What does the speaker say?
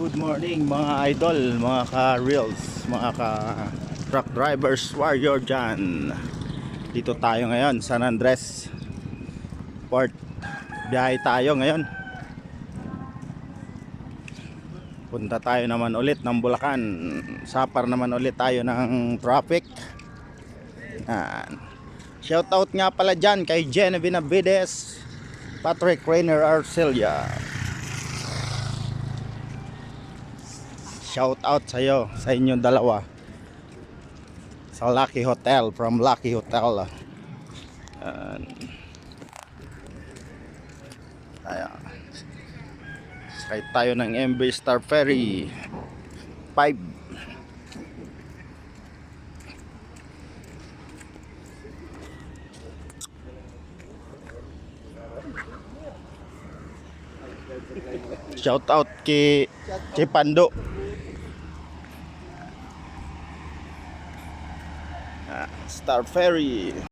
Good morning mga idol, mga ka-reels, mga ka-truck drivers, warrior dyan. Dito tayo ngayon, San Andres Port. Biyahe tayo ngayon. Punta tayo naman ulit ng Bulacan. Sapar naman ulit tayo ng traffic. Shoutout nga pala dyan kay Genevieve Navides, Patrick Rainer Arcelia. Shout out sa iyo, sa inyong dalawa. Sa Lucky Hotel, from Lucky Hotel. Sakay tayo ng MV Star Ferry 5. Shout out kay Pando. Star Ferry.